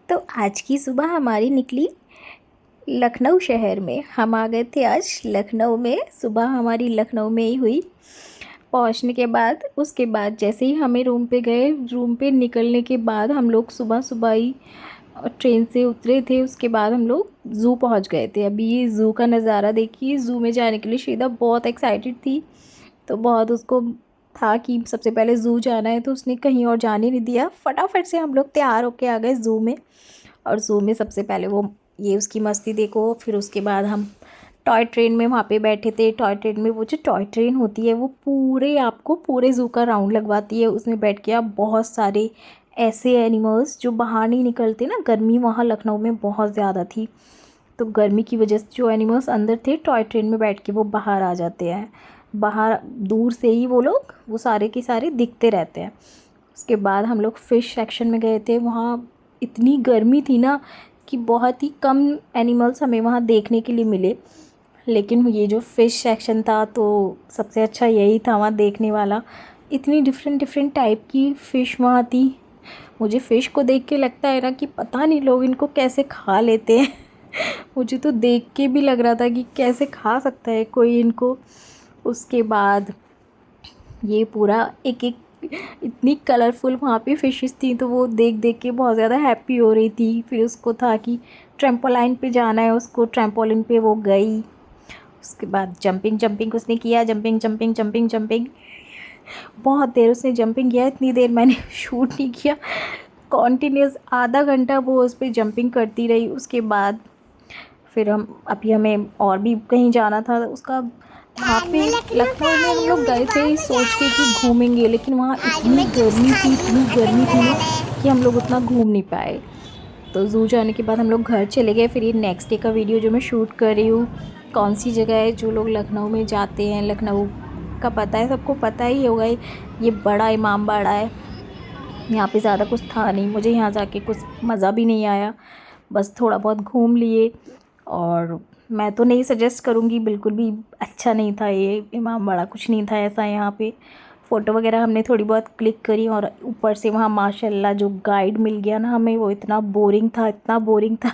तो आज की सुबह हमारी निकली लखनऊ शहर में। हम आ गए थे आज लखनऊ में। सुबह हमारी लखनऊ में ही हुई। पहुंचने के बाद उसके बाद जैसे ही हमें रूम पे गए, रूम पे निकलने के बाद हम लोग सुबह सुबह ही ट्रेन से उतरे थे। उसके बाद हम लोग ज़ू पहुंच गए थे। अभी ये ज़ू का नज़ारा देखिए। ज़ू में जाने के लिए श्रीदा बहुत एक्साइटेड थी, तो बहुत उसको था कि सबसे पहले ज़ू जाना है, तो उसने कहीं और जाने नहीं दिया। फटाफट से हम लोग तैयार होके आ गए ज़ू में। और ज़ू में सबसे पहले वो ये उसकी मस्ती देखो। फिर उसके बाद हम टॉय ट्रेन में वहाँ पे बैठे थे। टॉय ट्रेन में वो जो टॉय ट्रेन होती है वो पूरे आपको पूरे ज़ू का राउंड लगवाती है। उसमें बैठ के आप बहुत सारे ऐसे एनिमल्स जो बाहर नहीं निकलते ना, गर्मी वहाँ लखनऊ में बहुत ज़्यादा थी, तो गर्मी की वजह से जो एनिमल्स अंदर थे टॉय ट्रेन में बैठ के वो बाहर आ जाते हैं। बाहर दूर से ही वो लोग वो सारे के सारे दिखते रहते हैं। उसके बाद हम लोग फ़िश सेक्शन में गए थे। वहाँ इतनी गर्मी थी ना कि बहुत ही कम एनिमल्स हमें वहाँ देखने के लिए मिले, लेकिन ये जो फ़िश सेक्शन था तो सबसे अच्छा यही था वहाँ देखने वाला। इतनी डिफरेंट डिफरेंट टाइप की फ़िश वहाँ थी। मुझे फ़िश को देख के लगता है ना कि पता नहीं लोग इनको कैसे खा लेते हैं। मुझे तो देख के भी लग रहा था कि कैसे खा सकता है कोई इनको। उसके बाद ये पूरा एक एक इतनी कलरफुल वहाँ पे फ़िशेस थी, तो वो देख देख के बहुत ज़्यादा हैप्पी हो रही थी। फिर उसको था कि ट्रैम्पोलाइन पे जाना है, उसको ट्रैम्पोलिन पे वो गई। उसके बाद जंपिंग उसने किया। जंपिंग बहुत देर उसने जंपिंग किया। इतनी देर मैंने शूट नहीं किया। कॉन्टीन्यूस आधा घंटा वो उस पर जंपिंग करती रही। उसके बाद फिर अभी हमें और भी कहीं जाना था। उसका वहाँ पे लखनऊ में हम लोग गए थे सोच के कि घूमेंगे, लेकिन वहाँ इतनी गर्मी थी ना कि हम लोग उतना घूम नहीं पाए। तो ज़ू जाने के बाद हम लोग घर चले गए। फिर ये नेक्स्ट डे का वीडियो जो मैं शूट कर रही हूँ, कौन सी जगह है जो लोग लखनऊ में जाते हैं, लखनऊ का पता है, सबको पता ही होगा। ये बड़ा इमाम बाड़ा है। यहाँ पे ज़्यादा कुछ था नहीं, मुझे यहाँ जाके कुछ मज़ा भी नहीं आया, बस थोड़ा बहुत घूम लिए। और मैं तो नहीं सजेस्ट करूँगी, बिल्कुल भी अच्छा नहीं था ये इमाम बाड़ा, कुछ नहीं था ऐसा यहाँ पे। फ़ोटो वगैरह हमने थोड़ी बहुत क्लिक करी, और ऊपर से वहाँ माशाल्लाह जो गाइड मिल गया ना हमें, वो इतना बोरिंग था।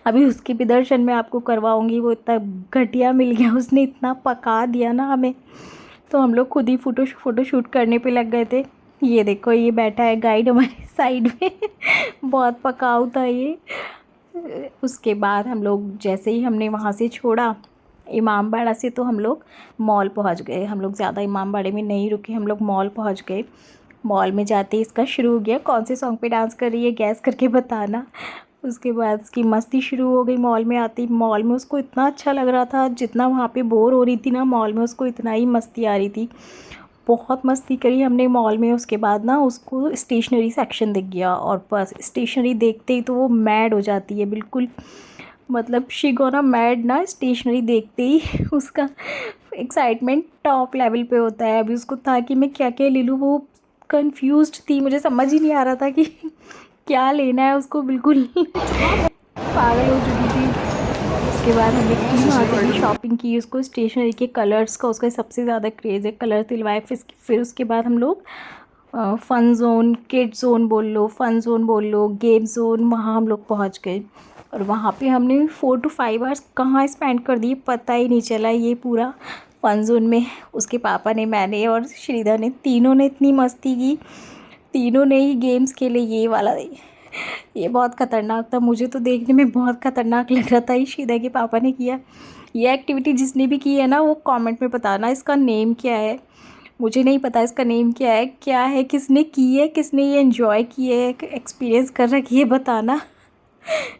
अभी उसके भी दर्शन मैं आपको करवाऊँगी। वो इतना घटिया मिल गया, उसने इतना पका दिया ना हमें, तो हम लोग खुद ही फ़ोटो शूट करने पे लग गए थे। ये देखो, ये बैठा है गाइड हमारे साइड में। बहुत पकाऊ था ये। उसके बाद हम लोग जैसे ही हमने वहाँ से छोड़ा इमामबाड़ा से, तो हम लोग मॉल पहुँच गए। हम लोग ज़्यादा इमामबाड़े में नहीं रुके, हम लोग मॉल पहुँच गए। मॉल में जाते ही इसका शुरू हो गया, कौन से सॉन्ग पे डांस कर रही है गैस करके बताना। उसके बाद उसकी मस्ती शुरू हो गई। मॉल में आती, मॉल में उसको इतना अच्छा लग रहा था, जितना वहाँ पे बोर हो रही थी ना मॉल में, उसको इतना ही मस्ती आ रही थी। बहुत मस्ती करी हमने मॉल में। उसके बाद ना उसको स्टेशनरी सेक्शन दिख गया, और बस स्टेशनरी देखते ही तो वो मैड हो जाती है बिल्कुल। मतलब शी गोना मैड ना स्टेशनरी देखते ही। उसका एक्साइटमेंट टॉप लेवल पे होता है। अभी उसको था कि मैं क्या क्या ले लूँ, वो कंफ्यूज्ड थी, मुझे समझ ही नहीं आ रहा था कि क्या लेना है उसको, बिल्कुल पागल हो चुकी थी। उसके बाद हमने वहाँ से भी शॉपिंग की। उसको स्टेशनरी के कलर्स का उसका सबसे ज़्यादा क्रेज़ है, कलर दिलवाए। फिर उसके बाद हम लोग फ़न ज़ोन, किड ज़ोन बोल लो, फ़न ज़ोन बोल लो, गेम ज़ोन, वहाँ हम लोग पहुँच गए। और वहाँ पे हमने 4 to 5 आवर्स कहाँ स्पेंड कर दिए पता ही नहीं चला। ये पूरा फ़न ज़ोन में उसके पापा ने, मैंने और श्रीदा ने, तीनों ने इतनी मस्ती की। तीनों ने ही गेम्स खेले। ये वाला ये बहुत ख़तरनाक था, मुझे तो देखने में बहुत ख़तरनाक लग रहा था। ये श्रीदा के पापा ने किया। ये एक्टिविटी जिसने भी की है ना, वो कमेंट में बताना इसका नेम क्या है। मुझे नहीं पता इसका नेम क्या है, किसने की है, किसने ये एंजॉय की है, एक्सपीरियंस कर रखी है, बताना।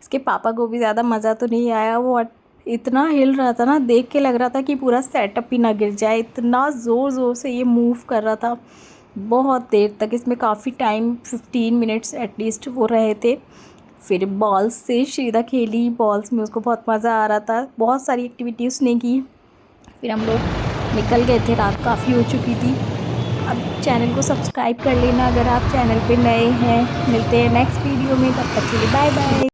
इसके पापा को भी ज़्यादा मज़ा तो नहीं आया। वो इतना हिल रहा था ना, देख के लग रहा था कि पूरा सेटअप ही ना गिर जाए, इतना ज़ोर ज़ोर से ये मूव कर रहा था। बहुत देर तक इसमें काफ़ी टाइम, 15 मिनट्स एटलीस्ट वो रहे थे। फिर बॉल्स से श्रीदा खेली, बॉल्स में उसको बहुत मज़ा आ रहा था। बहुत सारी एक्टिविटी उसने की। फिर हम लोग निकल गए थे, रात काफ़ी हो चुकी थी। अब चैनल को सब्सक्राइब कर लेना अगर आप चैनल पे नए हैं। मिलते हैं नेक्स्ट वीडियो में, तब तक के लिए बाय बाय।